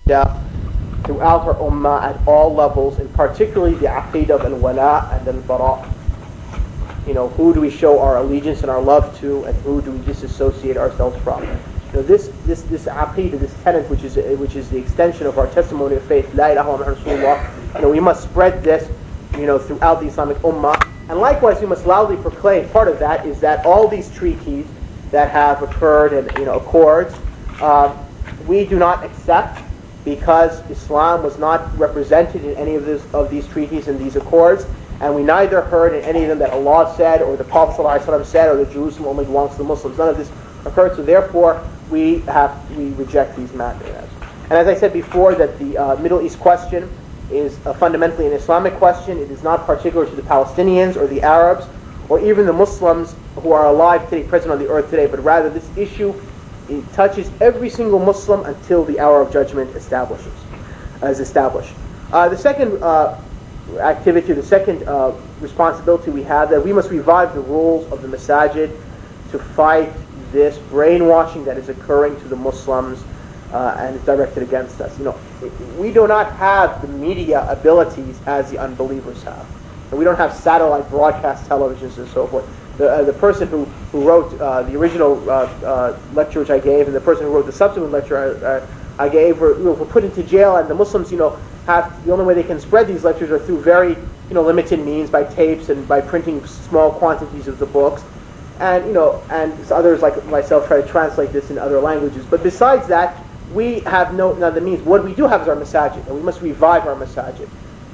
throughout our ummah at all levels, and particularly the aqidah of al-wala and al-bara. Who do we show our allegiance and our love to, and who do we disassociate ourselves from? This aqidah, this tenet, which is the extension of our testimony of faith, la ilaha illallah Rasulullah. We must spread this, throughout the Islamic ummah, and likewise we must loudly proclaim. Part of that is that all these treaties that have occurred and accords, we do not accept, because Islam was not represented in any of these treaties and these accords, and we neither heard in any of them that Allah said, or the Prophet ﷺ said, or the Jerusalem only belongs to the Muslims. None of this occurred, so therefore we reject these matters. And as I said before, that the Middle East question is fundamentally an Islamic question. It is not particular to the Palestinians or the Arabs or even the Muslims who are alive today, present on the earth today, but rather this issue, it touches every single Muslim until the hour of judgment is established. The second activity, the second responsibility we have, that we must revive the rules of the masajid to fight this brainwashing that is occurring to the Muslims and is directed against us. We do not have the media abilities as the unbelievers have. And we don't have satellite broadcast televisions and so forth. The person who wrote the original lecture which I gave, and the person who wrote the subsequent lecture I gave were put into jail, and the Muslims, have the only way they can spread these lectures are through very, limited means, by tapes and by printing small quantities of the books, and and others like myself try to translate this in other languages. But besides that, we have none of the means. What we do have is our masajid, and we must revive our masajid.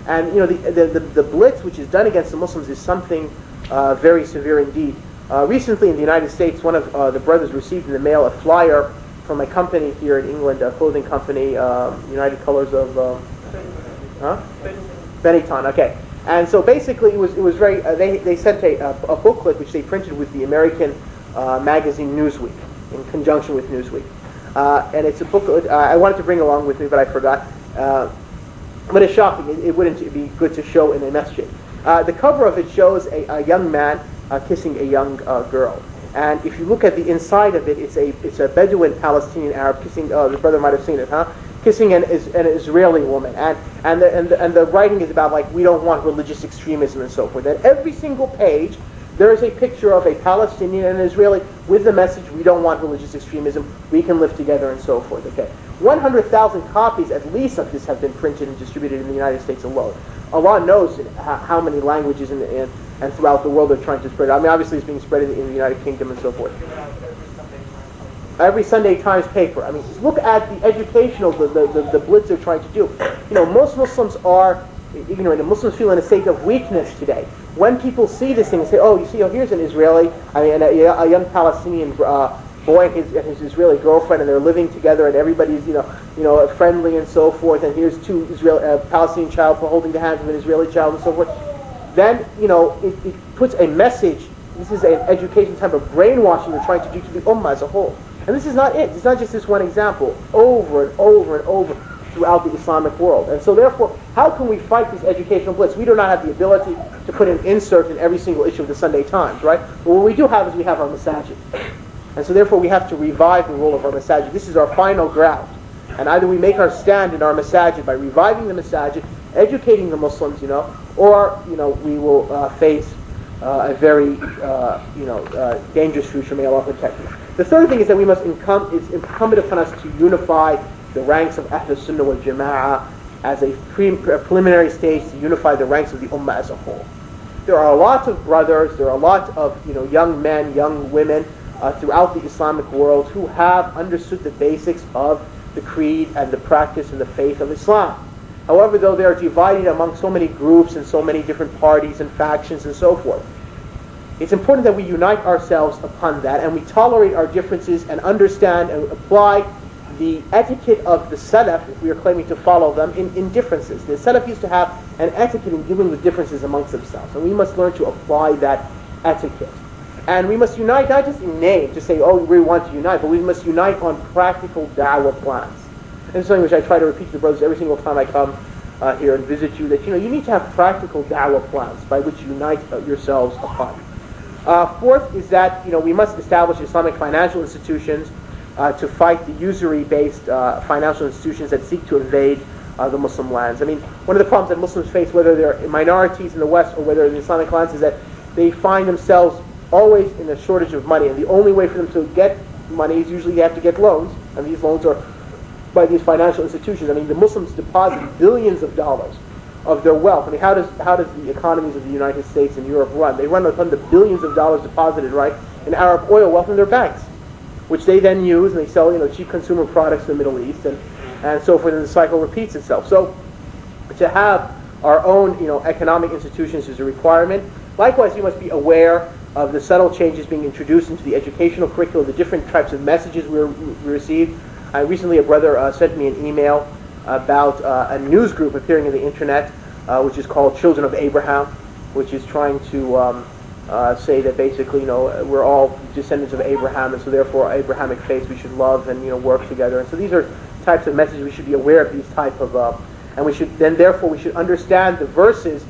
And the blitz which is done against the Muslims is something very severe indeed. Recently in the United States, one of the brothers received in the mail a flyer from a company here in England, a clothing company, United Colors of Benetton. Okay, and so basically it was very. They sent a booklet which they printed with the American magazine Newsweek in conjunction with Newsweek, and it's a booklet I wanted to bring along with me, but I forgot. But it's shocking. It wouldn't be good to show in a masjid. The cover of it shows a young man kissing a young girl, and if you look at the inside of it, it's a Bedouin Palestinian Arab kissing. The brother might have seen it, kissing an Israeli woman, and the writing is about like we don't want religious extremism and so forth. And every single page there is a picture of a Palestinian and an Israeli with the message, we don't want religious extremism, we can live together and so forth. Okay, 100,000 copies at least of this have been printed and distributed in the United States alone. Allah knows how many languages and throughout the world they're trying to spread it. I mean, obviously it's being spread in the United Kingdom and so forth. Every Sunday Times paper. I mean, look at the educational, the blitz they're trying to do. Most Muslims are ignorant, and Muslims feel in a state of weakness today. When people see this thing and say, here's an Israeli, a young Palestinian boy and his Israeli girlfriend, and they're living together, and everybody's, friendly and so forth, and here's two Palestinian child holding the hands of an Israeli child and so forth, then, it puts a message. This is an education type of brainwashing they're trying to do to the ummah as a whole. And this is not it. It's not just this one example. Over and over and over throughout the Islamic world. And so therefore, how can we fight this educational blitz? We do not have the ability to put an insert in every single issue of the Sunday Times, right? But what we do have is we have our masajid. And so therefore we have to revive the role of our masajid. This is our final ground. And either we make our stand in our masajid by reviving the masajid, educating the Muslims, or, we will face a very, dangerous future. May Allah protect us. The third thing is that it's incumbent upon us to unify the ranks of Ahl Sunnah wal Jama'ah as a preliminary stage to unify the ranks of the Ummah as a whole. There are a lot of brothers, there are a lot of young men, young women throughout the Islamic world who have understood the basics of the creed and the practice and the faith of Islam. However, though they are divided among so many groups and so many different parties and factions and so forth, it's important that we unite ourselves upon that and we tolerate our differences and understand and apply the etiquette of the Salaf, if we are claiming to follow them, in differences. The Salaf used to have an etiquette in dealing with differences amongst themselves, and we must learn to apply that etiquette. And we must unite not just in name, to say, we want to unite, but we must unite on practical da'wah plans. And it's something which I try to repeat to the brothers every single time I come here and visit you, that you need to have practical da'wah plans by which you unite yourselves upon. Fourth is that we must establish Islamic financial institutions to fight the usury-based financial institutions that seek to invade the Muslim lands. I mean, one of the problems that Muslims face, whether they're minorities in the West or whether in the Islamic lands, is that they find themselves always in a shortage of money, and the only way for them to get money is usually they have to get loans, and these loans are by these financial institutions. I mean, the Muslims deposit billions of dollars of their wealth. I mean, how does the economies of the United States and Europe run? They run upon the billions of dollars deposited, right, in Arab oil wealth in their banks, which they then use, and they sell, cheap consumer products in the Middle East, and so forth, and the cycle repeats itself. So, to have our own, economic institutions is a requirement. Likewise, you must be aware of the subtle changes being introduced into the educational curriculum, the different types of messages we receive. Recently, a brother sent me an email about a news group appearing on the internet, which is called Children of Abraham, which is trying to say that basically, we're all descendants of Abraham, and so therefore, Abrahamic faith we should love and work together. And so these are types of messages we should be aware of. These type of, and we should understand the verses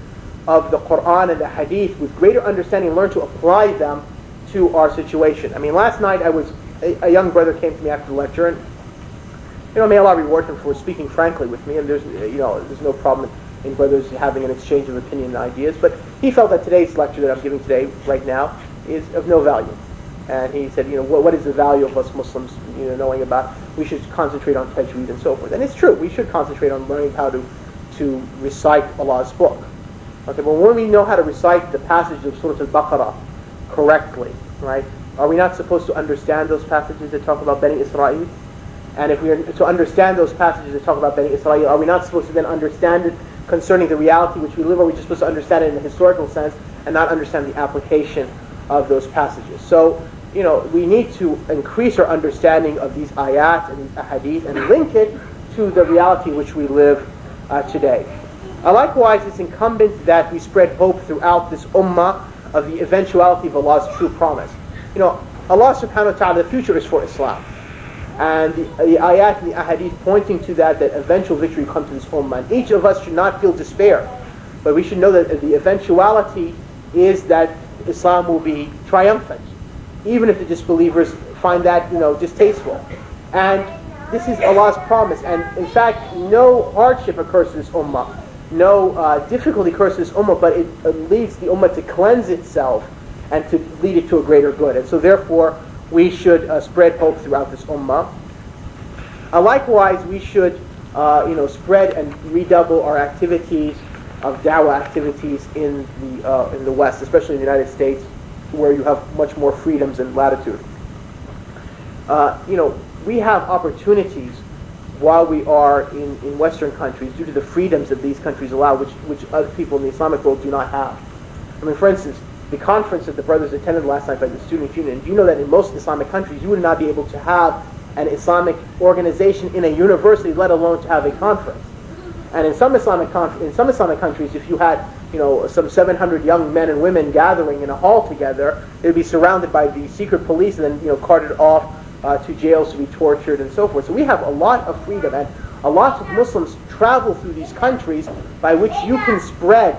of the Quran and the Hadith with greater understanding and learn to apply them to our situation. I mean, last night a young brother came to me after the lecture, and may Allah reward him for speaking frankly with me, and there's no problem in brothers having an exchange of opinion and ideas, but he felt that today's lecture that I'm giving today, right now, is of no value. And he said, what is the value of us Muslims, knowing about, we should concentrate on tajweed and so forth. And it's true, we should concentrate on learning how to recite Allah's book. Okay, but when we know how to recite the passage of Surah Al-Baqarah correctly, right, are we not supposed to understand those passages that talk about Bani Israel? And if we are to understand those passages that talk about Bani Israel, are we not supposed to then understand it concerning the reality which we live, or are we just supposed to understand it in a historical sense and not understand the application of those passages? So, we need to increase our understanding of these ayat and these ahadith and link it to the reality in which we live today. Likewise, it's incumbent that we spread hope throughout this ummah of the eventuality of Allah's true promise. Allah subhanahu wa ta'ala, the future is for Islam. And the ayat and the ahadith pointing to that eventual victory will come to this ummah. And each of us should not feel despair, but we should know that the eventuality is that Islam will be triumphant, even if the disbelievers find that distasteful. And this is Allah's promise. And in fact, no hardship occurs to this ummah, no difficulty occurs to this ummah, but it leads the ummah to cleanse itself and to lead it to a greater good. And so therefore, we should spread hope throughout this ummah. Likewise, we should spread and redouble our activities of da'wah activities in the West, especially in the United States, where you have much more freedoms and latitude. We have opportunities while we are in Western countries due to the freedoms that these countries allow, which other people in the Islamic world do not have. I mean, for instance, the conference that the brothers attended last night by the Student Union, do you know that in most Islamic countries you would not be able to have an Islamic organization in a university, let alone to have a conference? And in some Islamic countries, if you had some 700 young men and women gathering in a hall together, they would be surrounded by the secret police and then carted off to jails to be tortured and so forth. So we have a lot of freedom, and a lot of Muslims travel through these countries by which you can spread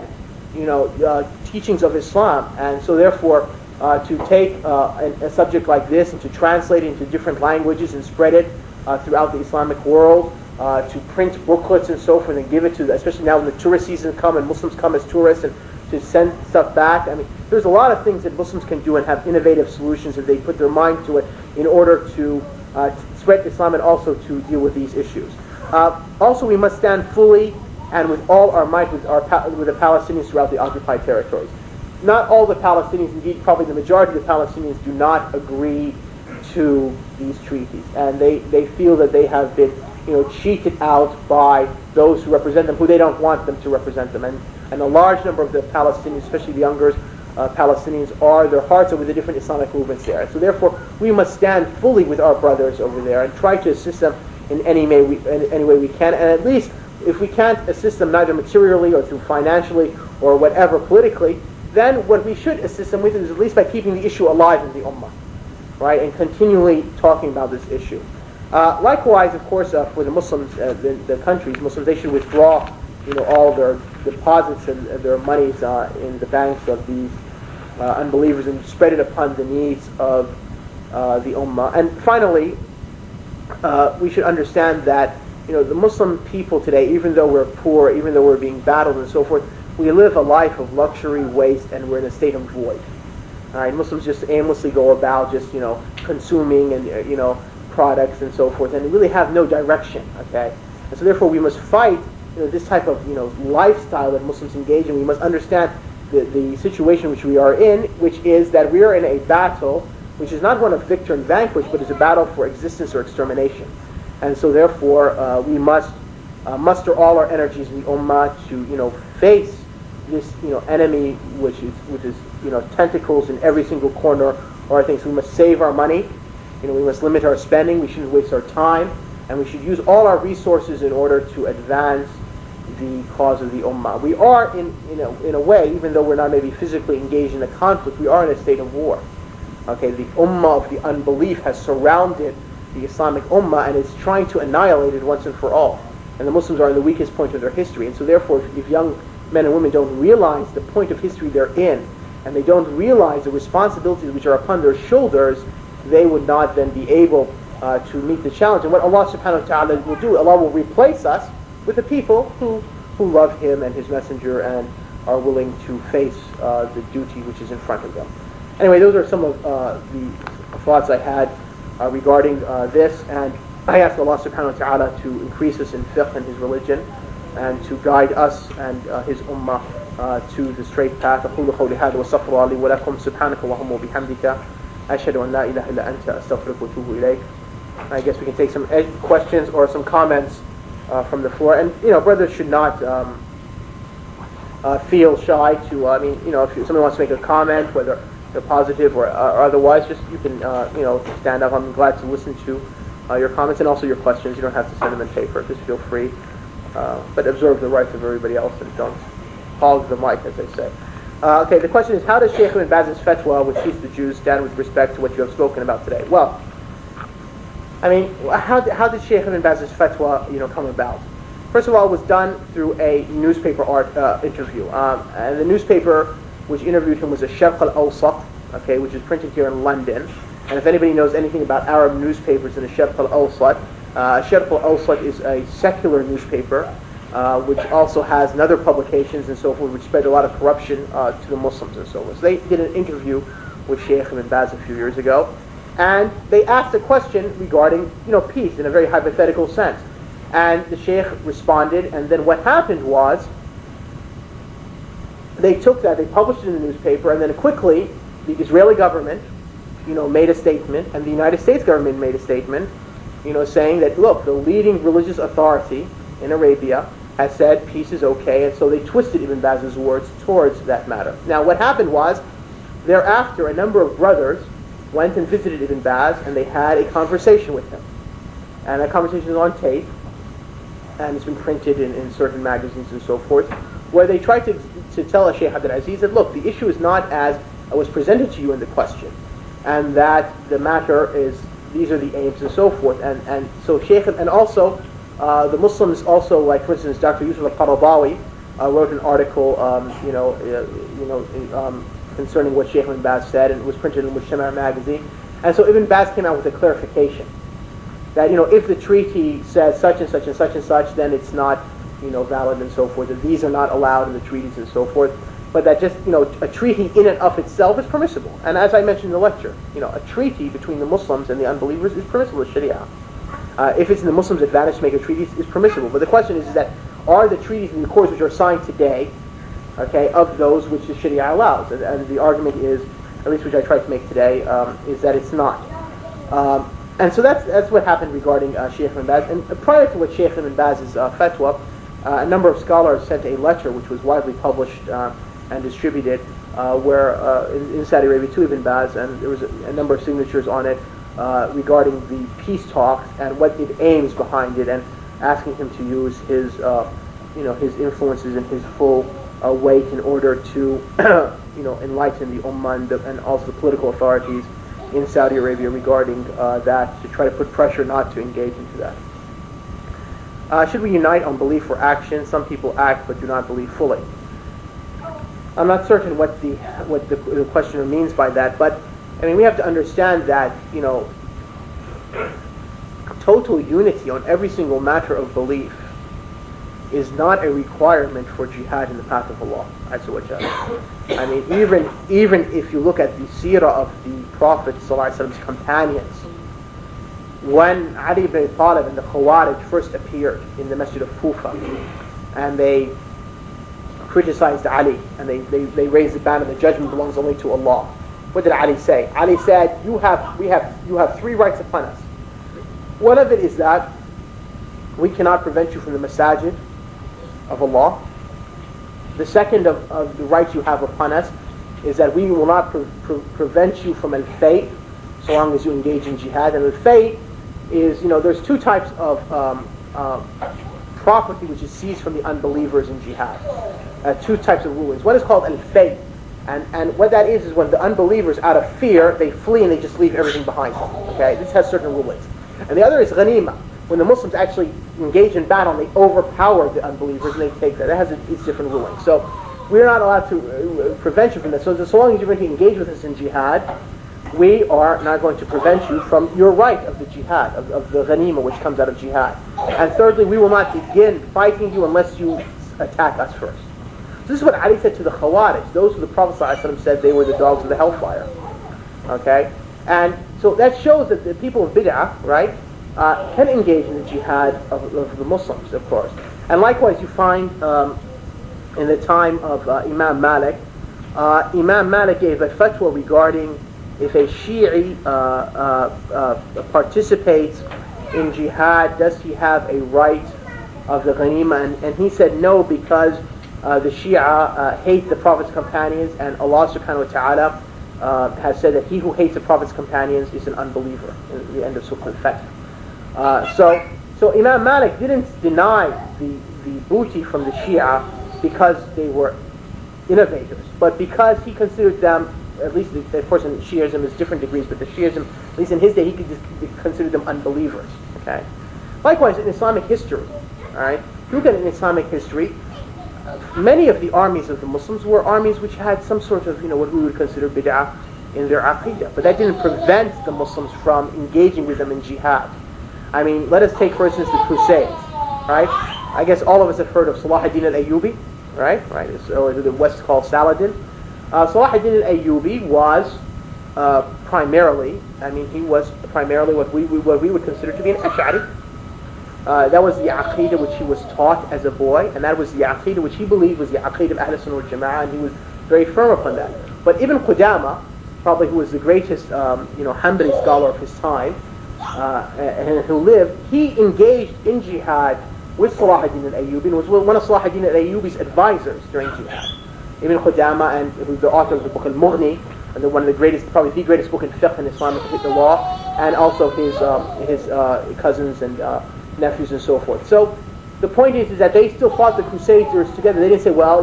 teachings of Islam. And so therefore, to take a subject like this and to translate it into different languages and spread it throughout the Islamic world, to print booklets and so forth and give it to, especially now when the tourist season come and Muslims come as tourists, and to send stuff back. I mean, there's a lot of things that Muslims can do and have innovative solutions if they put their mind to it in order to spread Islam and also to deal with these issues. Also, we must stand fully and with all our might with the Palestinians throughout the occupied territories. Not all the Palestinians, indeed probably the majority of the Palestinians, do not agree to these treaties, and they feel that they have been cheated out by those who represent them, who they don't want them to represent them. And a large number of the Palestinians, especially the younger Palestinians, their hearts are with the different Islamic movements there. So therefore, we must stand fully with our brothers over there and try to assist them in any way we can. And at least, if we can't assist them neither materially or through financially or whatever politically, then what we should assist them with is at least by keeping the issue alive in the ummah, right, and continually talking about this issue. Likewise, of course, for the Muslims, the countries, Muslims, they should withdraw, all their deposits and their monies in the banks of these unbelievers and spread it upon the needs of the ummah. And finally, we should understand that the Muslim people today, even though we're poor, even though we're being battled and so forth, we live a life of luxury, waste, and we're in a state of void. All right, Muslims just aimlessly go about just consuming and products and so forth, and really have no direction. Okay, and so therefore we must fight this type of lifestyle that Muslims engage in. We must understand the situation which we are in, which is that we are in a battle which is not one of victor and vanquish, but is a battle for existence or extermination. And so therefore we must muster all our energies in the ummah to face this enemy which is tentacles in every single corner of our things. So we must save our money, we must limit our spending, we shouldn't waste our time, and we should use all our resources in order to advance the cause of the ummah. We are in a way, even though we're not maybe physically engaged in a conflict, we are in a state of war. Okay, the ummah of the unbelief has surrounded the Islamic ummah and is trying to annihilate it once and for all. And the Muslims are in the weakest point of their history. And so therefore, if young men and women don't realize the point of history they're in, and they don't realize the responsibilities which are upon their shoulders, they would not then be able to meet the challenge. And what Allah subhanahu wa ta'ala will do, Allah will replace us with the people who love Him and His Messenger and are willing to face the duty which is in front of them. Anyway, those are some of the thoughts I had regarding this, and I ask Allah subhanahu wa ta'ala to increase us in fiqh and His religion, and to guide us and His ummah to the straight path. أقول قولي هذا وأستغفر الله لي ولكم سبحانك اللهم وبحمدك أشهد أن لا إله إلا أنت أستغفرك وأتوب إليك. I guess we can take some questions or some comments from the floor, and brothers should not feel shy to. If somebody wants to make a comment, whether they're positive or otherwise, just you can stand up. I'm glad to listen to your comments and also your questions. You don't have to send them in paper. Just feel free, but observe the rights of everybody else and don't hog the mic, as they say. Okay, the question is, how does Shaykh ibn Baz's fatwa, which teaches the Jews, stand with respect to what you have spoken about today? Well, how did Shaykh ibn Baz's fatwa come about? First of all, it was done through a newspaper interview, and the newspaper which interviewed him was a Shaykh al-Awsat, okay, which is printed here in London. And if anybody knows anything about Arab newspapers in the Shaykh al-Awsat, Shaykh al-Awsat is a secular newspaper, which also has other publications and so forth, which spread a lot of corruption to the Muslims and so forth. So they did an interview with Shaykh ibn Baz a few years ago, and they asked a question regarding peace in a very hypothetical sense. And the Shaykh responded, and then what happened was, they took that, they published it in the newspaper, and then quickly the Israeli government, made a statement, and the United States government made a statement, saying that, look, the leading religious authority in Arabia has said peace is okay, and so they twisted Ibn Baz's words towards that matter. Now, what happened was, thereafter, a number of brothers went and visited Ibn Baz, and they had a conversation with him. And that conversation is on tape, and it's been printed in certain magazines and so forth, where they tried to tell Shaykh Abdul Aziz that, look, the issue is not as it was presented to you in the question, and that the matter is, these are the aims and so forth. And so Shaykh, and also the Muslims also, like for instance, Dr. Yusuf al-Qaradawi wrote an article, concerning what Shaykh Ibn Baz said, and it was printed in Mujtama magazine. And so Ibn Baz came out with a clarification that if the treaty says such and such and such and such, then it's not valid and so forth, that these are not allowed in the treaties and so forth, but that just a treaty in and of itself is permissible. And as I mentioned in the lecture, a treaty between the Muslims and the unbelievers is permissible in Sharia. If it's in the Muslims' advantage to make a treaty, is permissible. But the question is that, are the treaties and the accords which are signed today, okay, of those which the Sharia allows? And the argument is, at least which I tried to make today, is that it's not. And so that's what happened regarding Shaykh Ibn Baz. And prior to what Shaykh Ibn Baz's fatwa, a number of scholars sent a lecture which was widely published and distributed where in Saudi Arabia to Ibn Baz, and there was a number of signatures on it regarding the peace talks and what it aims behind it, and asking him to use his his influences and his full weight in order to enlighten the Ummah and also the political authorities in Saudi Arabia regarding that, to try to put pressure not to engage into that. Should we unite on belief or action? Some people act but do not believe fully. I'm not certain what the questioner means by that, but we have to understand that total unity on every single matter of belief is not a requirement for jihad in the path of Allah Azza wa Jalla. I mean, even if you look at the seerah of the Prophet ﷺ's companions, when Ali ibn Abi Talib and the Khawarij first appeared in the Masjid of Kufa, and they criticized Ali, and they raised the banner, the judgment belongs only to Allah. What did Ali say? Ali said, you have three rights upon us. One of it is that we cannot prevent you from the masajid of Allah. The second of the rights you have upon us is that we will not prevent you from al-fay, so long as you engage in jihad. And al-fay is, there's two types of property which is seized from the unbelievers in jihad. Two types of rulings. One is called al-fay, and what that is when the unbelievers, out of fear, they flee and they just leave everything behind them. Okay, this has certain rulings. And the other is ghanima, when the Muslims actually engage in battle and they overpower the unbelievers and they take that. That has its different rulings. So we're not allowed to prevent you from that. So long as you're going to engage with us in jihad, we are not going to prevent you from your right of the jihad, of the ghanima which comes out of jihad. And thirdly, we will not begin fighting you unless you attack us first. So this is what Ali said to the Khawarij, those who the Prophet ﷺ said they were the dogs of the hellfire. Okay? And so that shows that the people of bid'ah, right, can engage in the jihad of the Muslims, of course. And likewise, you find in the time of Imam Malik, Imam Malik gave a fatwa regarding if a Shi'i participates in jihad, does he have a right of the ghanima? And he said no, because the Shia hate the Prophet's companions, and Allah subhanahu wa ta'ala has said that he who hates the Prophet's companions is an unbeliever, in the end of Surah Al-Fath. So Imam Malik didn't deny the booty from the Shia because they were innovators, but because he considered them, at least of course in Shiism there's different degrees, but the Shiism, at least in his day, he could just consider them unbelievers. Okay. Likewise in Islamic history, all right, if you look at in Islamic history, many of the armies of the Muslims were armies which had some sort of, what we would consider bid'ah in their aqidah, but that didn't prevent the Muslims from engaging with them in jihad. I mean, let us take for instance the Crusades, right? I guess all of us have heard of Salah ad-Din al-Ayyubi, right? Or the West called Saladin. Salah ad-Din al-Ayyubi was primarily, he was primarily what we would consider to be an Ash'ari. That was the aqidah which he was taught as a boy, and that was the aqidah which he believed was the aqidah of Ahl Sunnah wal Jama'ah, and he was very firm upon that. But Ibn Qudama, probably who was the greatest Hanbali scholar of his time, and who lived, he engaged in jihad with Salah ad-Din al-Ayyubi, and was one of Salah ad-Din al-Ayyubi's advisors during jihad. Ibn Qudama, and who's the author of the book Al-Mughni, and one of the greatest, probably the greatest book in fiqh in Islamic law, and also his cousins and nephews and so forth. So the point is that they still fought the Crusaders together. They didn't say, well,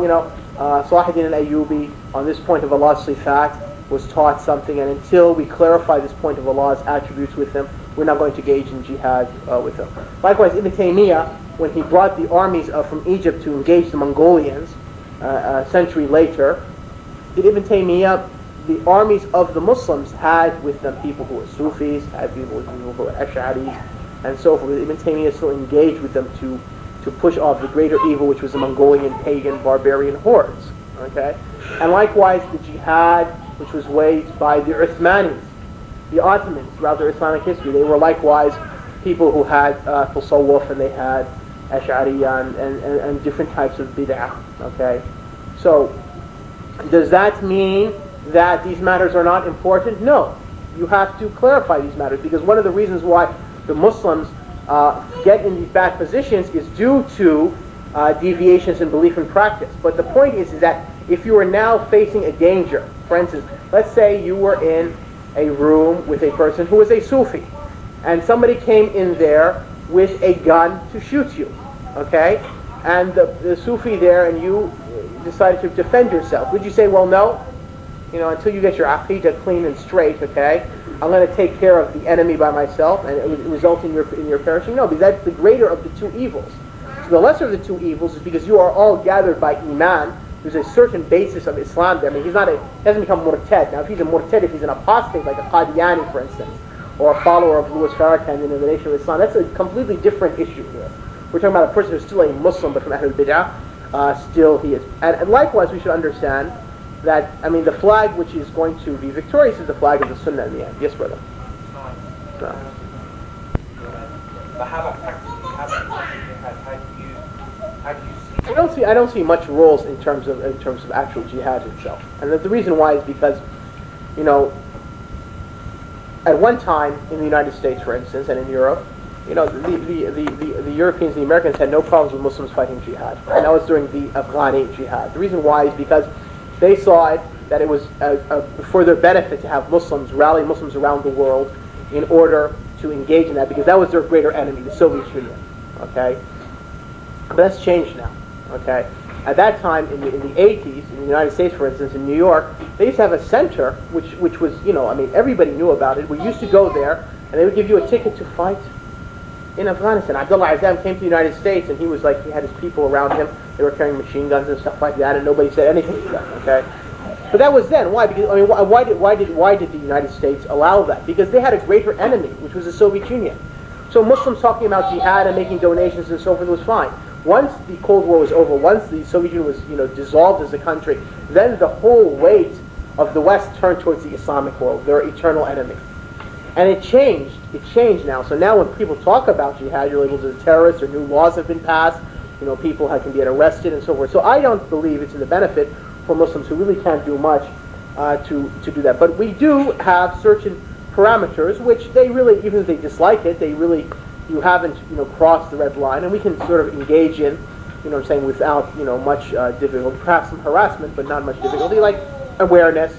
Salah ad-Din al-Ayyubi on this point of Allah's sifat was taught something, and until we clarify this point of Allah's attributes with him, we're not going to engage in jihad with him. Likewise, Ibn Taymiyyah, when he brought the armies from Egypt to engage the Mongolians a century later, did Ibn Taymiyyah, the armies of the Muslims had with them people who were Sufis, had people who were Ash'aris, and so forth. Ibn Taymiyyah still engaged with them to push off the greater evil, which was the Mongolian pagan barbarian hordes. Okay, and likewise the jihad, which was waged by the Uthmanis, the Ottomans throughout their Islamic history. They were likewise people who had tasawwuf, and they had Ash'ariyya and different types of bid'ah. Okay, so does that mean that these matters are not important? No, you have to clarify these matters, because one of the reasons why the Muslims get in these bad positions is due to deviations in belief and practice. But the point is that if you are now facing a danger, for instance, let's say you were in a room with a person who was a Sufi, and somebody came in there with a gun to shoot you, okay? And the Sufi there, and you decided to defend yourself. Would you say, well, no, until you get your aqidah clean and straight, okay, I'm going to take care of the enemy by myself, and it would result in your perishing? No, because that's the greater of the two evils. So the lesser of the two evils is because you are all gathered by iman. There's a certain basis of Islam there. He doesn't become murtad. Now, if he's a murtad, if he's an apostate, like a Qadiani, for instance, or a follower of Louis Farrakhan in the nation of Islam. That's a completely different issue here. We're talking about a person who's still a Muslim, but from Ahlul Bid'ah, still he is. And likewise, we should understand that, the flag which is going to be victorious is the flag of the Sunnah in the end. Yes, brother? No. But how about practically? How do you see? I don't see much roles in terms of actual jihad itself. And the reason why is because, at one time in the United States, for instance, and in Europe, the Europeans and the Americans had no problems with Muslims fighting jihad. And that was during the Afghani jihad. The reason why is because they saw it that it was for their benefit to have rally Muslims around the world in order to engage in that, because that was their greater enemy, the Soviet Union. Okay? But that's changed now. Okay? At that time, in the 80s, in the United States, for instance, in New York, they used to have a center, which was, everybody knew about it. We used to go there, and they would give you a ticket to fight in Afghanistan. Abdullah Azam came to the United States, and he had his people around him. They were carrying machine guns and stuff like that, and nobody said anything to them. Okay? But that was then. Why? Because why did the United States allow that? Because they had a greater enemy, which was the Soviet Union. So Muslims talking about jihad and making donations and so forth was fine. Once the Cold War was over, once the Soviet Union was dissolved as a country, then the whole weight of the West turned towards the Islamic world, their eternal enemy. And it changed. It changed now. So now when people talk about jihad, you're labeled as a terrorist, or new laws have been passed. People can get arrested and so forth. So I don't believe it's in the benefit for Muslims who really can't do much to do that. But we do have certain parameters which they really, even if they dislike it, you haven't crossed the red line, and we can sort of engage in, without much difficulty, perhaps some harassment, but not much difficulty, like awareness,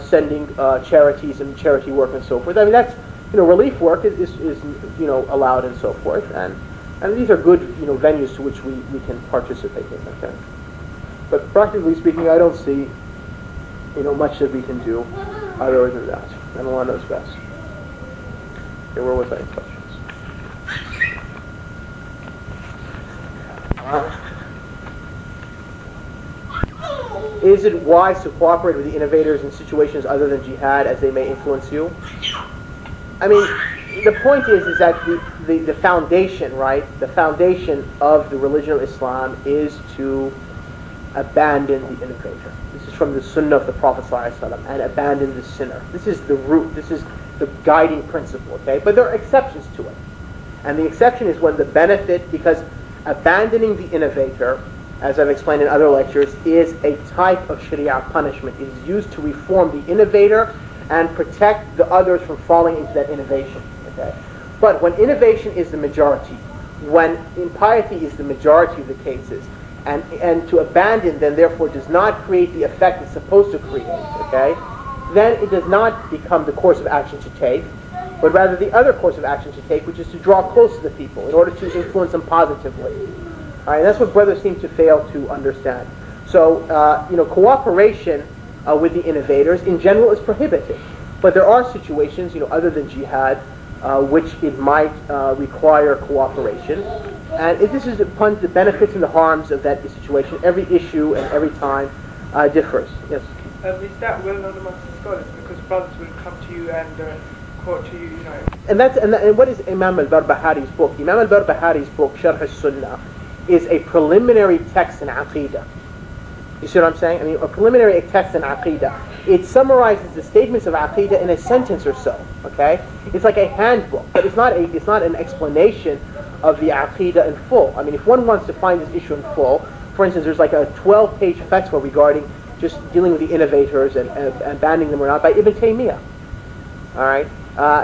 sending charities and charity work and so forth. That's relief work is allowed and so forth, and these are good venues to which we can participate in. Okay, but practically speaking, I don't see much that we can do other than that, and Allah knows best. Okay, where was I? Questions? Is it wise to cooperate with the innovators in situations other than jihad as they may influence you? The point is that the foundation, right? The foundation of the religion of Islam is to abandon the innovator. This is from the Sunnah of the Prophet ﷺ, and abandon the sinner. This is the root. This is the guiding principle. Okay, but there are exceptions to it, and the exception is when the benefit, because abandoning the innovator, as I've explained in other lectures, is a type of Sharia punishment. It is used to reform the innovator and protect the others from falling into that innovation. Okay? But when innovation is the majority, when impiety is the majority of the cases, and to abandon then therefore does not create the effect it's supposed to create, okay, then it does not become the course of action to take, but rather the other course of action to take, which is to draw close to the people in order to influence them positively. All right, that's what brothers seem to fail to understand. So, cooperation with the innovators in general is prohibited, but there are situations, other than jihad, which it might require cooperation, and this is upon the benefits and the harms of that situation. Every issue and every time differs. Yes. Is that well known amongst the scholars? Because brothers will come to you and quote to you, And what is Imam al-Barbahari's book? Imam al-Barbahari's book, Sharh al-Sunnah, is a preliminary text in Aqidah. You see what I'm saying? A preliminary text in Aqidah. It summarizes the statements of Aqidah in a sentence or so. Okay, it's like a handbook, but it's not an explanation of the Aqidah in full. If one wants to find this issue in full, for instance, there's like a 12-page fatwa regarding just dealing with the innovators and banning them or not by Ibn Taymiyyah. All right,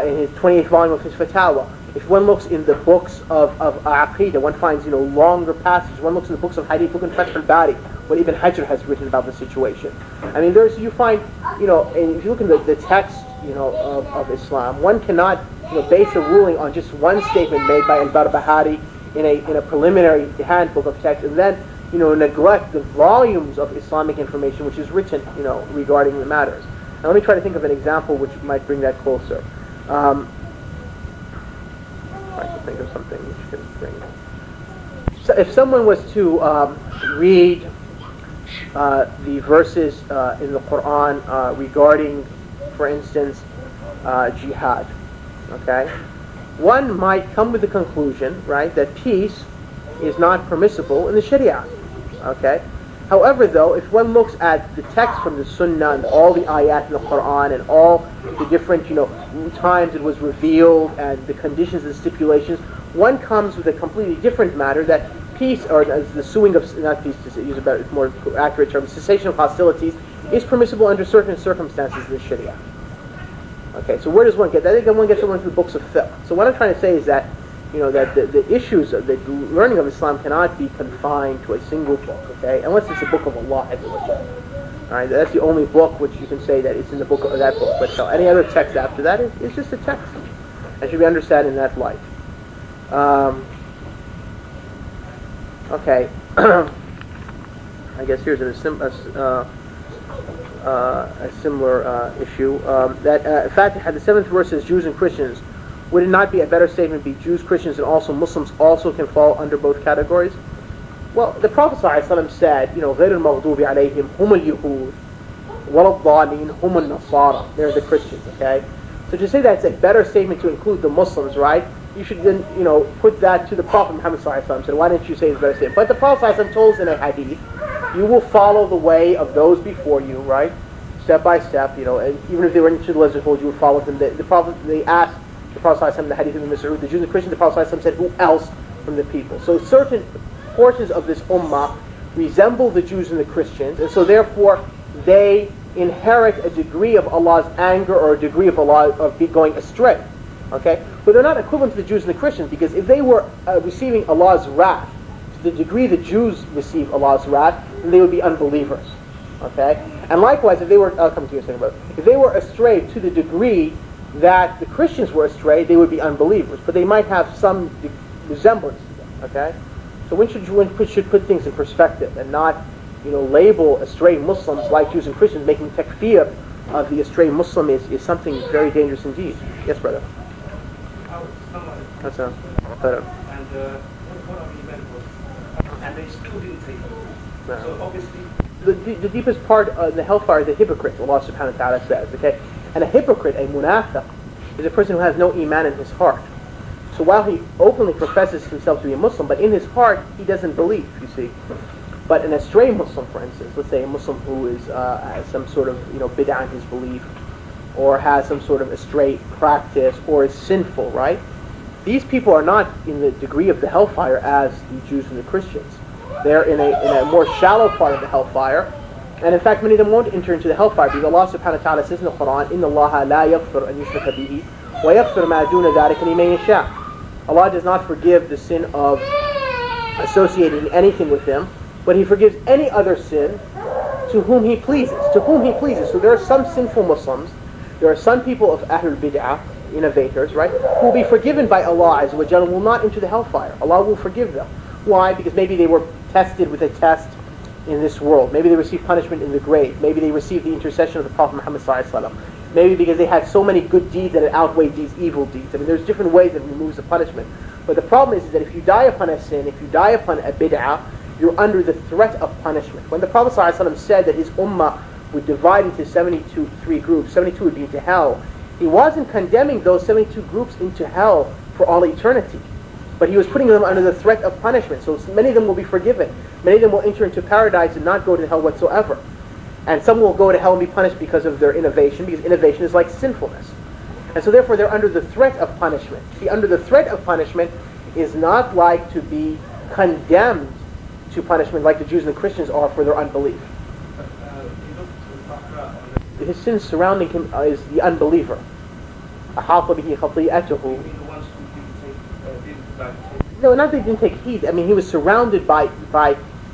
in his 28th volume of his Fatawa. If one looks in the books of Aqidah, one finds longer passages. One looks in the books of Hadith, look in Fath al-Bari, what Ibn Hajar has written about the situation. You find, and if you look in the text, of Islam, one cannot, base a ruling on just one statement made by al-Barbahari in a preliminary handbook of text, and then, neglect the volumes of Islamic information which is written, regarding the matters. Now, let me try to think of an example which might bring that closer. Trying to think of something which can bring. So, if someone was to read the verses in the Quran regarding, for instance, jihad, okay, one might come with the conclusion, right, that peace is not permissible in the Sharia. Okay? However, though, if one looks at the text from the Sunnah and all the ayat in the Quran and all the different, times it was revealed and the conditions and stipulations, one comes with a completely different matter that peace, or the suing of, not peace to use a better, more accurate term, cessation of hostilities is permissible under certain circumstances in the Sharia. Okay, so where does one get that? I think one gets into the books of fiqh. So what I'm trying to say is that, that the issues of the learning of Islam cannot be confined to a single book, okay? Unless it's a book of Allah. Alright, that's the only book which you can say that it's in the book of that book. But any other text after that is just a text. And should be understood in that light. Okay. I guess here's a similar issue. That Fatiha, the 7th verse says Jews and Christians. Would it not be a better statement be Jews, Christians, and also Muslims also can fall under both categories? Well, the Prophet ﷺ said, غَيْرُ الْمَغْضُوبِ عَلَيْهِمْ هُمُ الْيَهُودِ وَلَا الضَّالِينَ هُمُ النَّصَارَى. They're the Christians, okay? So to say that it's a better statement to include the Muslims, right? You should then, put that to the Prophet Muhammad ﷺ. So why didn't you say it's a better statement? But the Prophet ﷺ told us in a hadith, you will follow the way of those before you, right? Step by step, and even if they were into the lesser fold, you would follow them. The Prophet, they asked the Prophet ﷺ, the hadith of the Mas'ud, the Jews and Christians, the Prophet ﷺ said, who else from the people? So certain portions of this ummah resemble the Jews and the Christians, and so therefore they inherit a degree of Allah's anger or a degree of Allah of going astray. Okay? But they're not equivalent to the Jews and the Christians, because if they were receiving Allah's wrath to the degree the Jews receive Allah's wrath, then they would be unbelievers. Okay? And likewise, if they were, I'll come to you in a second, but if they were astray to the degree that the Christians were astray, they would be unbelievers. But they might have some resemblance to them. Okay? So one should put things in perspective and not, label astray Muslims like Jews and Christians. Making takfir of the astray Muslim is something very dangerous indeed. Yes, brother. That's a better. And one of the men was, and they still didn't take it. No. So obviously, the deepest part of the hellfire is the hypocrite. Allah Subhanahu wa Taala says, okay, and a hypocrite, a munafiq, is a person who has no iman in his heart. So while he openly professes himself to be a Muslim, but in his heart he doesn't believe. You see. But an astray Muslim, for instance, let's say a Muslim who is has some sort of bid'ah in his belief, or has some sort of astray practice, or is sinful, right? These people are not in the degree of the hellfire as the Jews and the Christians. They're in a more shallow part of the hellfire, and in fact many of them won't enter into the hellfire, because Allah Subhanahu wa Taala says in the Quran, إِنَّ اللَّهَ لَا يَغْفِرُ أَن يُشْرَكَ بِهِ وَيَغْفِرُ مَا دُونَ ذَلِكَ لِمَن يَشَاءُ. Allah does not forgive the sin of associating anything with Him, but He forgives any other sin to whom He pleases. To whom He pleases. So there are some sinful Muslims, there are some people of Ahlul Bid'ah, innovators, right, who will be forgiven by Allah Azza wa Jalla and will not enter the hellfire. Allah will forgive them. Why? Because maybe they were tested with a test in this world. Maybe they received punishment in the grave. Maybe they received the intercession of the Prophet Muhammad sallallahu alaihi wasallam. Maybe because they had so many good deeds that it outweighed these evil deeds. I mean, there's different ways that it removes the punishment. But the problem is that if you die upon a sin, if you die upon a bid'ah, you're under the threat of punishment. When the Prophet ﷺ said that his ummah would divide into 73 groups, 72 would be into hell, he wasn't condemning those 72 groups into hell for all eternity. But he was putting them under the threat of punishment. So many of them will be forgiven. Many of them will enter into paradise and not go to hell whatsoever. And some will go to hell and be punished because of their innovation, because innovation is like sinfulness. And so therefore they're under the threat of punishment. See, under the threat of punishment is not like to be condemned to punishment like the Jews and the Christians are for their unbelief. His sins surrounding him is the unbeliever. No, not that he didn't take heed. I mean, he was surrounded by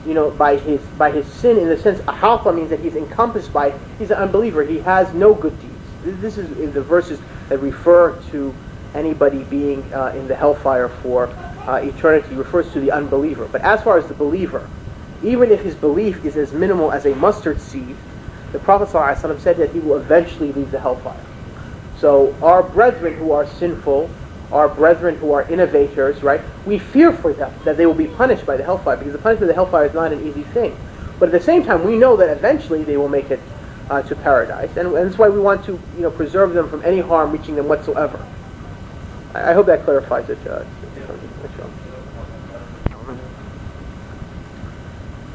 his sin, in the sense, ahalfa means that he's encompassed by, he's an unbeliever. He has no good deeds. This is in the verses that refer to anybody being in the hellfire for eternity, refers to the unbeliever. But as far as the believer, even if his belief is as minimal as a mustard seed, the Prophet ﷺ said that he will eventually leave the hellfire. So our brethren who are sinful, our brethren who are innovators, right, we fear for them that they will be punished by the hellfire, because the punishment of the hellfire is not an easy thing. But at the same time, we know that eventually they will make it to paradise, and that's why we want to preserve them from any harm reaching them whatsoever. I hope that clarifies it.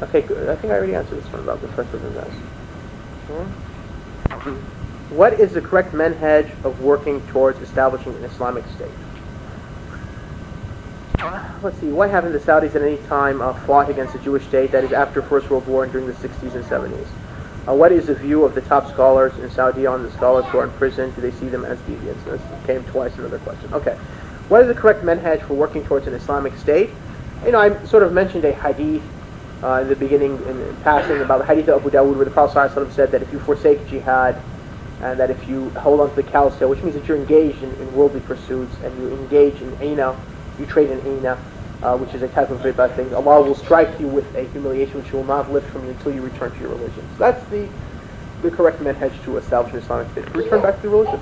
Okay, good. I think I already answered this one about the first of the mess. What is the correct manhaj of working towards establishing an Islamic state? Let's see, why haven't the Saudis at any time fought against the Jewish state, that is after First World War and during the 60s and 70s? What is the view of the top scholars in Saudi on the scholars who are in prison? Do they see them as deviants? This came twice, another question. Okay. What is the correct manhaj for working towards an Islamic state? I sort of mentioned a hadith in the beginning, in passing, about the hadith of Abu Dawood, where the Prophet ﷺ said that if you forsake jihad, and that if you hold on to the cow's tail, which means that you're engaged in worldly pursuits, and you engage in aina, you trade in aina, which is a type of riba thing, Allah will strike you with a humiliation which will not lift from you until you return to your religion. So that's the correct manhaj to establish an Islamic state. Return back to the religion.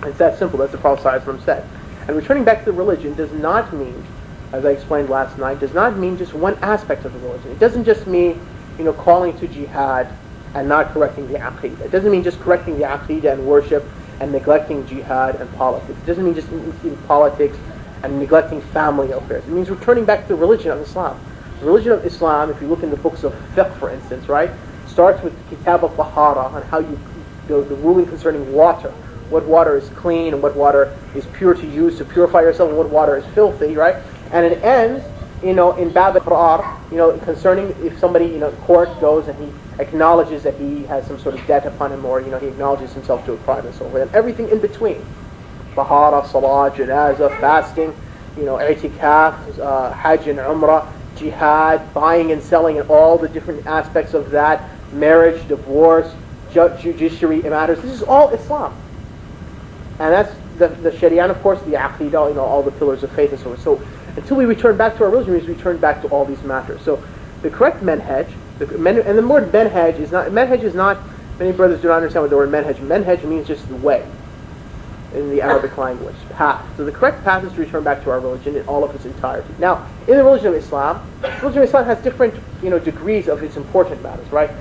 It's that simple. That's the Prophet ﷺ said. And returning back to the religion does not mean, as I explained last night, does not mean just one aspect of the religion. It doesn't just mean, calling to jihad and not correcting the aqidah. It doesn't mean just correcting the aqidah and worship and neglecting jihad and politics. It doesn't mean just in politics and neglecting family affairs. It means returning back to the religion of Islam. The religion of Islam, if you look in the books of fiqh, for instance, right, starts with Kitab al-Tahara on how the ruling concerning water. What water is clean and what water is pure to use to purify yourself and what water is filthy, right? And it ends, in Bab al-Qrar, concerning if somebody, court goes and he acknowledges that he has some sort of debt upon him, or, he acknowledges himself to a crime and so forth, and everything in between. Tahara, Salah, Janazah, fasting, i'tikaf, Hajj and Umrah, jihad, buying and selling, and all the different aspects of that, marriage, divorce, judiciary matters. This is all Islam. And that's the Sharia, and of course the Aqidah, all the pillars of faith and so on. So until we return back to our religion, we return back to all these matters. So the correct manhaj, and the word manhaj is not, many brothers do not understand what the word manhaj. Manhaj means just the way in the Arabic language, path. So the correct path is to return back to our religion in all of its entirety. Now, in the religion of Islam has different, degrees of its important matters, right?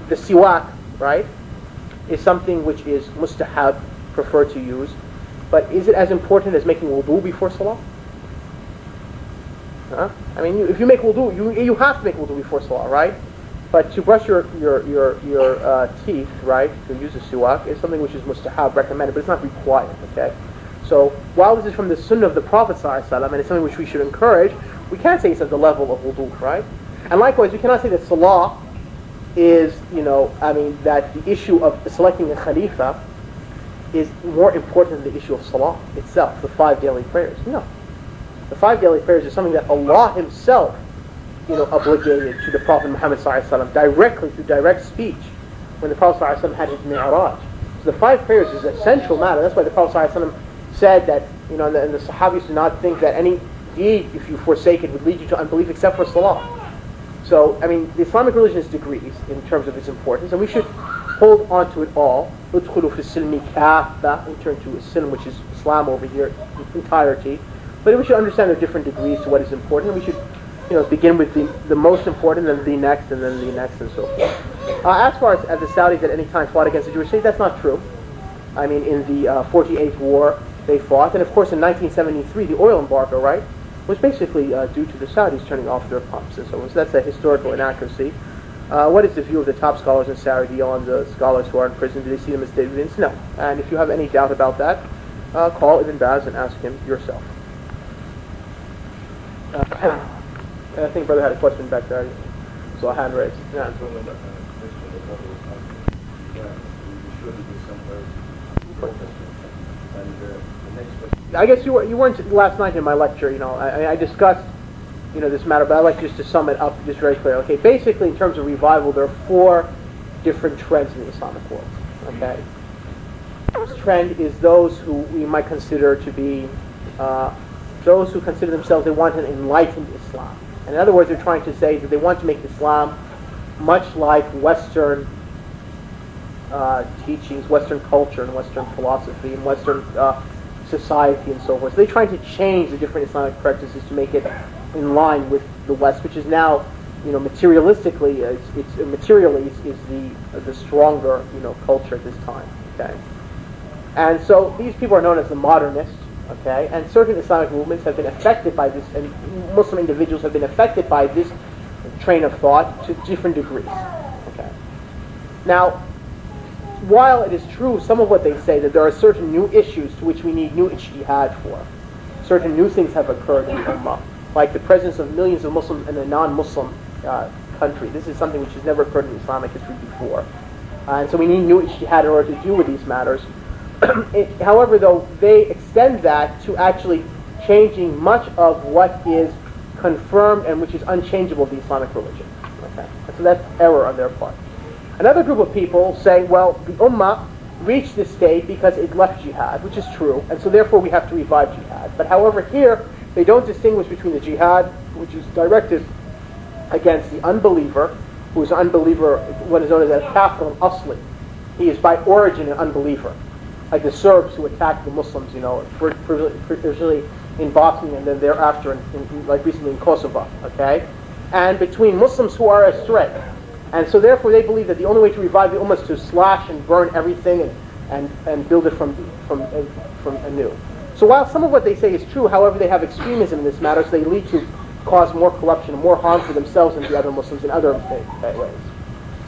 The siwak, right, is something which is mustahab, preferred to use, but is it as important as making wudu before salah? I mean, if you make wudu, you have to make wudu before salah, right? But to brush your teeth, right, to use a siwak is something which is mustahab, recommended, but it's not required. Okay, so while this is from the sunnah of the Prophet ﷺ, and it's something which we should encourage, we can't say it's at the level of wudu, right? And likewise, we cannot say that salah is, that the issue of selecting a khalifa is more important than the issue of salah itself, the 5 daily prayers. No. The 5 daily prayers is something that Allah Himself, obligated to the Prophet Muhammad ﷺ directly through direct speech when the Prophet ﷺ had his mi'raj. So the 5 prayers is a central matter. That's why the Prophet ﷺ said that, and the Sahabis do not think that any deed, if you forsake it, would lead you to unbelief except for salah. So, the Islamic religion is degrees in terms of its importance, and we should hold on to it all. Udkhulu fi silmi kaffa, we turn to Islam, which is Islam over here in entirety. But we should understand the different degrees to what is important, and we should begin with the most important, then the next, and then the next, and so forth. As far as the Saudis at any time fought against the Jewish state, that's not true. In the 48th war, they fought, and of course in 1973, the oil embargo, right, was basically due to the Saudis turning off their pumps and so on. So that's a historical inaccuracy. What is the view of the top scholars in Saudi on the scholars who are in prison? Do they see them as deviants? No. And if you have any doubt about that, call Ibn Baz and ask him yourself. I think brother had a question back there. So a hand raised. Yeah. I guess you weren't last night in my lecture. I discussed this matter, but I'd like just to sum it up just very clearly. Okay, basically in terms of revival, there are 4 different trends in the Islamic world. Okay, the first trend is those who we might consider to be those who consider themselves they want an enlightened Islam. And in other words, they're trying to say that they want to make Islam much like Western teachings, Western culture, and Western philosophy, and Western society, and so forth. So they're trying to change the different Islamic practices to make it in line with the West, which is now, materialistically, materially is the stronger, culture at this time. Okay, and so these people are known as the modernists, Okay, and certain Islamic movements have been affected by this, and Muslim individuals have been affected by this train of thought to different degrees. Okay. Now, while it is true, some of what they say that there are certain new issues to which we need new ijtihad for, certain new things have occurred in the Ummah, like the presence of millions of Muslims in a non-Muslim country. This is something which has never occurred in Islamic history before. And so we need new ijtihad in order to deal with these matters. However, though, they extend that to actually changing much of what is confirmed and which is unchangeable of the Islamic religion. Okay? And so that's error on their part. Another group of people say, well, the Ummah reached this state because it left jihad, which is true, and so therefore we have to revive jihad. But however, here, they don't distinguish between the jihad, which is directed against the unbeliever, who is an unbeliever, what is known as al-kafir al-asli. He is by origin an unbeliever. Like the Serbs who attacked the Muslims, originally in Bosnia and then thereafter, like recently in Kosovo, okay? And between Muslims who are astray. And so therefore they believe that the only way to revive the Ummah is to slash and burn everything and build it from anew. So while some of what they say is true, however, they have extremism in this matter, so they lead to cause more corruption and more harm for themselves and the other Muslims in other ways.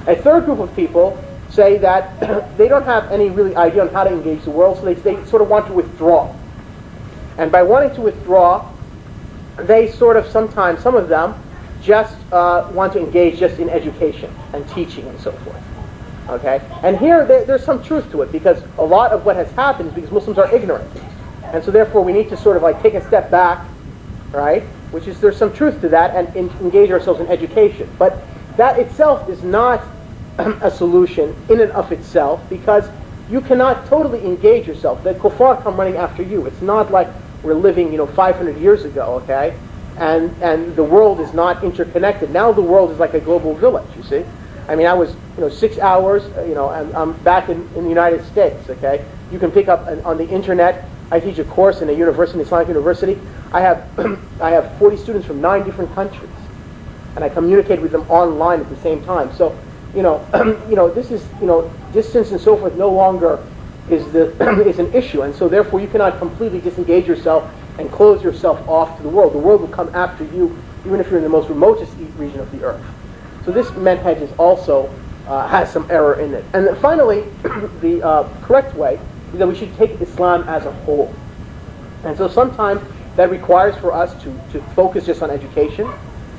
A third group of people say that they don't have any really idea on how to engage the world, so they sort of want to withdraw. And by wanting to withdraw, they sort of sometimes, some of them, just want to engage just in education and teaching and so forth. Okay? And here there's some truth to it, because a lot of what has happened is because Muslims are ignorant. And so therefore we need to sort of like take a step back, right? Which is, there's some truth to that, and engage ourselves in education. But that itself is not a solution in and of itself, because you cannot totally engage yourself. The kuffar come running after you. It's not like we're living, 500 years ago, okay? And the world is not interconnected. Now the world is like a global village, you see? I mean, I was, 6 hours, and I'm back in the United States, okay? You can pick up on the internet. I teach a course in a university, an Islamic university. I have 40 students from 9 different countries, and I communicate with them online at the same time. So, this is, distance and so forth no longer is an issue, and so therefore you cannot completely disengage yourself and close yourself off to the world. The world will come after you, even if you're in the most remotest region of the earth. So this manhaj is also has some error in it. And then finally, the correct way is that we should take Islam as a whole. And so sometimes that requires for us to focus just on education,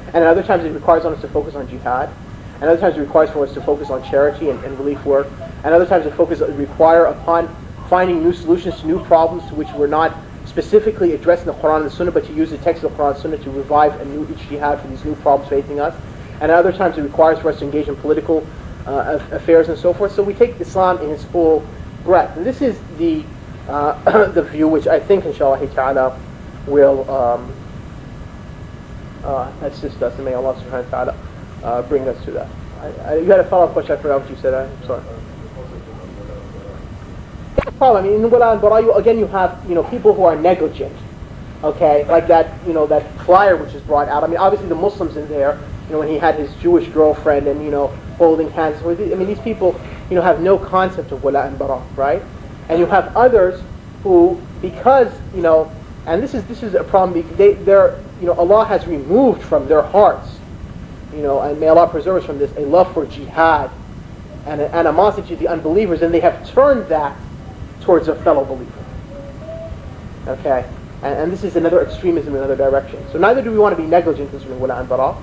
and at other times it requires on us to focus on jihad, and other times it requires for us to focus on charity and relief work, and other times it require upon finding new solutions to new problems to which we're not specifically addressing the Quran and the Sunnah, but to use the text of the Quran and Sunnah to revive a new ijtihad for these new problems facing us. And at other times it requires for us to engage in political affairs and so forth. So we take Islam in its full breadth. And this is the the view which I think, inshallah ta'ala, will assist us, and may Allah subhanahu wa ta'ala bring us to that. You had a follow-up question. I forgot what you said. I'm sorry. Problem. I mean, in Wala and Bara, again, you have people who are negligent. Okay, like that that flyer which is brought out. I mean, obviously the Muslims in there. When he had his Jewish girlfriend and holding hands. I mean, these people have no concept of Wala and Bara, right? And you have others who, because and this is a problem. They're Allah has removed from their hearts, and may Allah preserve us from this, a love for jihad and an animosity to the unbelievers, and they have turned that towards a fellow believer. Okay, and this is another extremism in another direction. So neither do we want to be negligent concerning Wala and Bara,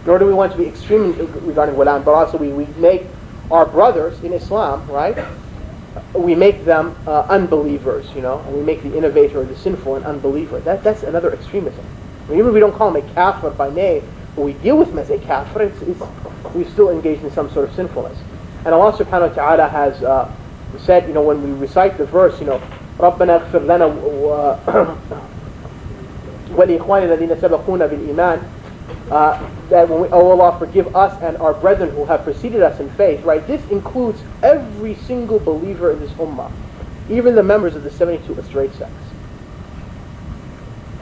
nor do we want to be extreme regarding Wala and Bara. So we make our brothers in Islam, right? We make them unbelievers, and we make the innovator or the sinful an unbeliever. That's another extremism. I mean, even if we don't call him a kafir by name, but we deal with him as a kafir, we've still engaged in some sort of sinfulness. And Allah subhanahu wa ta'ala has said, when we recite the verse, رَبَّنَا اغْفِرْ لَنَا وَلِإِخْوَانِنَا الَّذِينَ سَبَقُونَا بِالْإِيمَانِ, that when oh Allah, forgive us and our brethren who have preceded us in faith, right? This includes every single believer in this ummah, even the members of the 72 straight sects.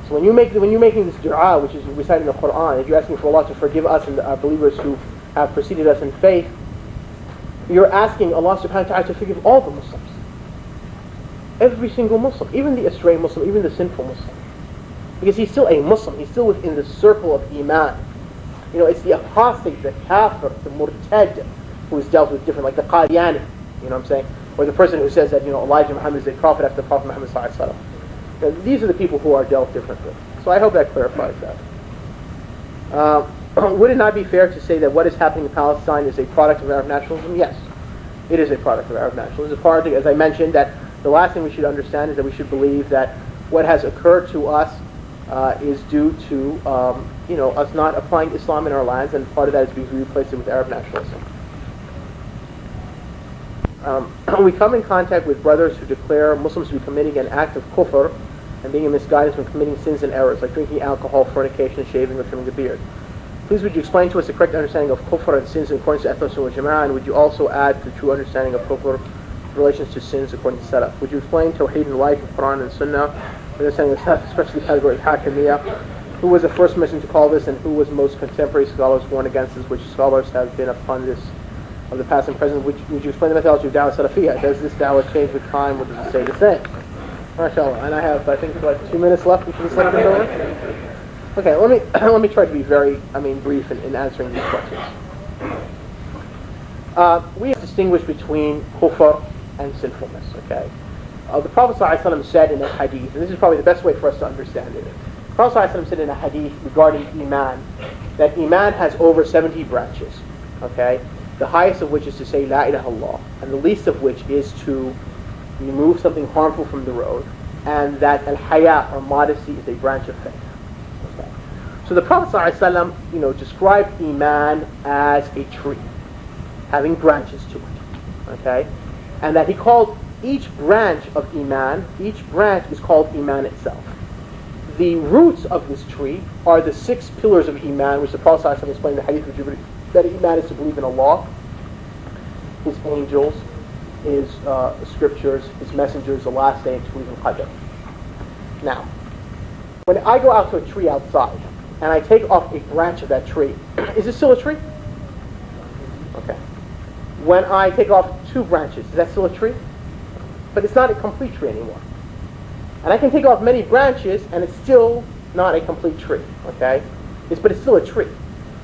So when you're making this dua, which is recited in the Quran, and you're asking for Allah to forgive us and our believers who have preceded us in faith, you're asking Allah subhanahu wa ta'ala to forgive all the Muslims. Every single Muslim, even the astray Muslim, even the sinful Muslim. Because he's still a Muslim, he's still within the circle of Iman. It's the apostate, the kafir, the murtad, who is dealt with different, like the Qadiani, you know what I'm saying? Or the person who says that, Elijah Muhammad is a prophet after the Prophet Muhammad sallallahu alaihi wasallam. These are the people who are dealt differently. So I hope that clarifies that. Would it not be fair to say that what is happening in Palestine is a product of Arab nationalism? Yes, it is a product of Arab nationalism. It's a product, as I mentioned, that the last thing we should understand is that we should believe that what has occurred to us is due to us not applying Islam in our lands, and part of that is because we replaced it with Arab nationalism. We come in contact with brothers who declare Muslims to be committing an act of kufr and being in misguidance when committing sins and errors, like drinking alcohol, fornication, shaving, or trimming the beard. Please would you explain to us the correct understanding of kufr and sins in accordance to Ahl-Sunnah wal Jama'ah, and would you also add the true understanding of kufr in relation to sins according to Salaf? Would you explain Tawheed in light of Quran and Sunnah, understanding of Salaf, especially the category of Hakimiyya? Who was the first Muslim to call this, and who was most contemporary scholars warned against this, which scholars have been upon this of the past and present? Would you explain the methodology of Dawah Salafiyya? Does this Dawah change with time, or does it stay the same? MashaAllah. And I have, I think, 2 minutes left before this lecture is over. Okay, let me try to be very, brief in answering these questions. We have distinguished between kufr and sinfulness. Okay, the Prophet ﷺ said in a hadith, and this is probably the best way for us to understand it. The Prophet ﷺ said in a hadith regarding iman that iman has over 70 branches. Okay, the highest of which is to say La ilaha illallah, and the least of which is to remove something harmful from the road, and that al-haya, or modesty, is a branch of faith. Okay. So the Prophet ﷺ, described iman as a tree, having branches to it. Okay, and that he called each branch of iman, each branch is called iman itself. The roots of this tree are the 6 pillars of iman, which the Prophet ﷺ explained in the hadith of Jibreel, that iman is to believe in Allah, His angels, His scriptures, His messengers, the last day, and to believe in Qadr. Now, when I go out to a tree outside, and I take off a branch of that tree, is it still a tree? Okay. When I take off 2 branches, is that still a tree? But it's not a complete tree anymore. And I can take off many branches, and it's still not a complete tree. Okay? But it's still a tree.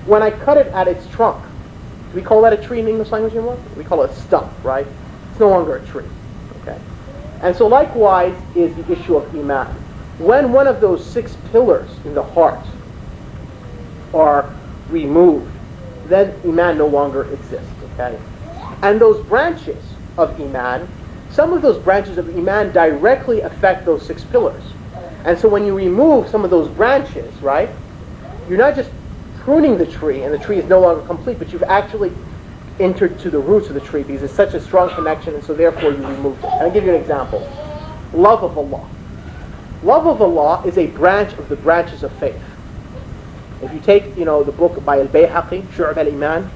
When I cut it at its trunk, do we call that a tree in English language anymore? We call it a stump, right? It's no longer a tree. Okay? And so likewise is the issue of iman. When one of those 6 pillars in the heart are removed, then iman no longer exists. Okay? And those branches of iman, some of those branches of iman directly affect those 6 pillars. And so when you remove some of those branches, right, you're not just pruning the tree and the tree is no longer complete, but you've actually entered to the roots of the tree because it's such a strong connection, and so therefore you removed it. And I'll give you an example. Love of Allah. Love of Allah is a branch of the branches of faith. If you take, the book by Al-Bayhaqi, Shu'ab al-Iman,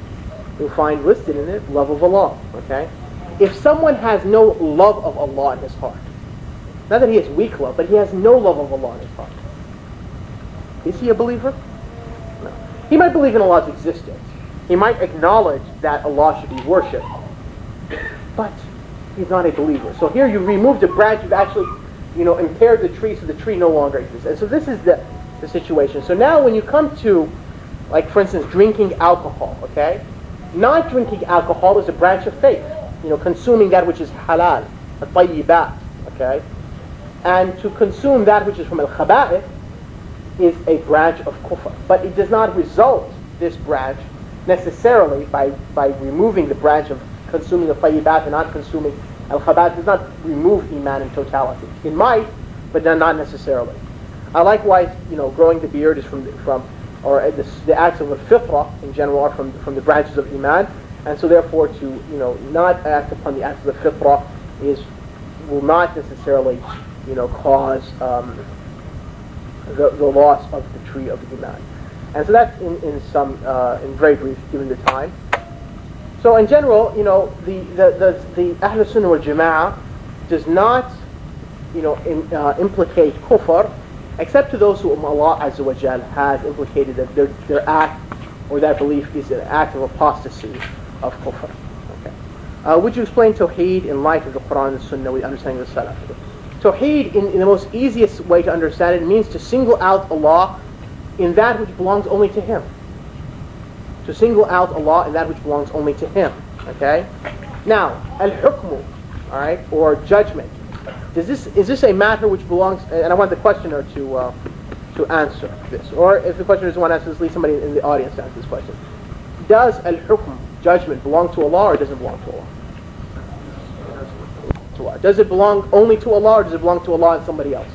you'll find listed in it love of Allah. Okay? If someone has no love of Allah in his heart, not that he has weak love, but he has no love of Allah in his heart, is he a believer? No. He might believe in Allah's existence. He might acknowledge that Allah should be worshipped, but he's not a believer. So here you removed a branch, you've actually, impaired the tree, so the tree no longer exists. And so this is the situation. So now when you come to, like for instance, drinking alcohol, okay? Not drinking alcohol is a branch of faith. Consuming that which is halal, at-tayyibat, okay? And to consume that which is from al-khaba'ith is a branch of kufr. But it does not result, this branch, necessarily by removing the branch of consuming the tayyibat and not consuming al-khaba'ith, does not remove iman in totality. It might, but not necessarily. Likewise, growing the beard is from the acts of al-fitra in general are from the branches of iman. And so therefore to not act upon the acts of the fitrah will not necessarily cause the loss of the tree of the iman. And so that's in very brief, given the time. So in general, the Ahl-Sunnah wal Jama'ah does not implicate kufr, except to those whom Allah Azza wa Jal has implicated that their act or that belief is an act of apostasy, of kufr. Okay. Would you explain Tawheed in light of the Quran and Sunnah with understanding of the Salaf? Tawheed, in the most easiest way to understand it, means to single out Allah in that which belongs only to Him. To single out Allah in that which belongs only to Him. Okay? Now, al-hukmu, all right, or judgment. Is this a matter which belongs? And I want the questioner to answer this, or if the questioner doesn't want to answer this, leave somebody in the audience to answer this question. Does al-hukm, judgment, belong to Allah, or does it belong to Allah? To Allah. Does it belong only to Allah, or does it belong to Allah and somebody else?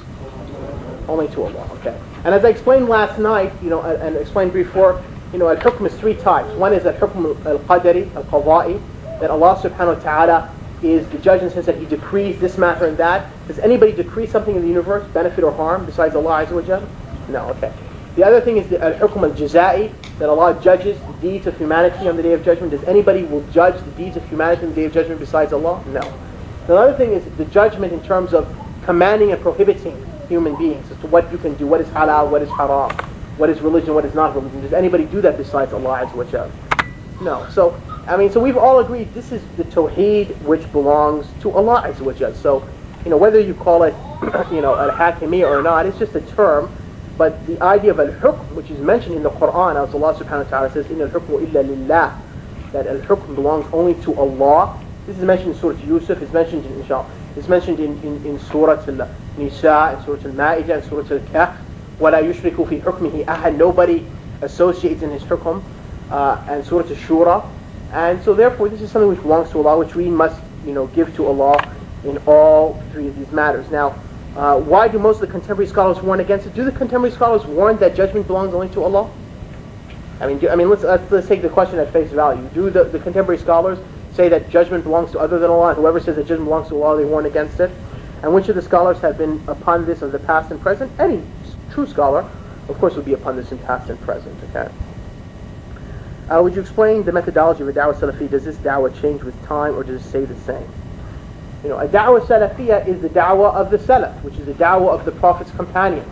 Only to Allah. Okay. And as I explained last night, and explained before, al-hukm is three types. One is al-hukm al-qadari, al-qada'i, that Allah subhanahu wa ta'ala is the judge in the sense that He decrees this matter and that. Does anybody decree something in the universe, benefit or harm, besides Allah Azza wa Jalla? No, okay. The other thing is the al-hukm al-jaza'i, that Allah judges the deeds of humanity on the Day of Judgment. Does anybody will judge the deeds of humanity on the Day of Judgment besides Allah? No. The other thing is the judgment in terms of commanding and prohibiting human beings as to what you can do, what is halal, what is haram, what is religion, what is not religion. Does anybody do that besides Allah Azza wa Jalla? No. So we've all agreed this is the tawheed which belongs to Allah Azza wa Jalla. So, whether you call it, al-hakimi or not, it's just a term. But the idea of al-hukm, which is mentioned in the Quran, as Allah subhanahu wa ta'ala says, إِنَّ الْحُكْمُ إِلَّا لِلَّهِ, that al-hukm belongs only to Allah. This is mentioned in Surah Yusuf, it's mentioned in Surah Al-Nisa, in Surah Al-Maa'idah, and Surah Al-Kahf. وَلَا يُشْرِكُ فِي حُكْمِهِ أَحَدٌ. Nobody associates in His hukm, and Surah Al-Shura. And so therefore this is something which belongs to Allah, which we must give to Allah in all three of these matters. Now, why do most of the contemporary scholars warn against it? Do the contemporary scholars warn that judgment belongs only to Allah? Let's take the question at face value. Do the contemporary scholars say that judgment belongs to other than Allah? And whoever says that judgment belongs to Allah, they warn against it? And which of the scholars have been upon this of the past and present? Any true scholar, of course, would be upon this in past and present. Okay. Would you explain the methodology of a da'wah salafi? Does this da'wah change with time, or does it stay the same? A da'wah salafiyah is the da'wah of the salaf, which is the da'wah of the Prophet's companions.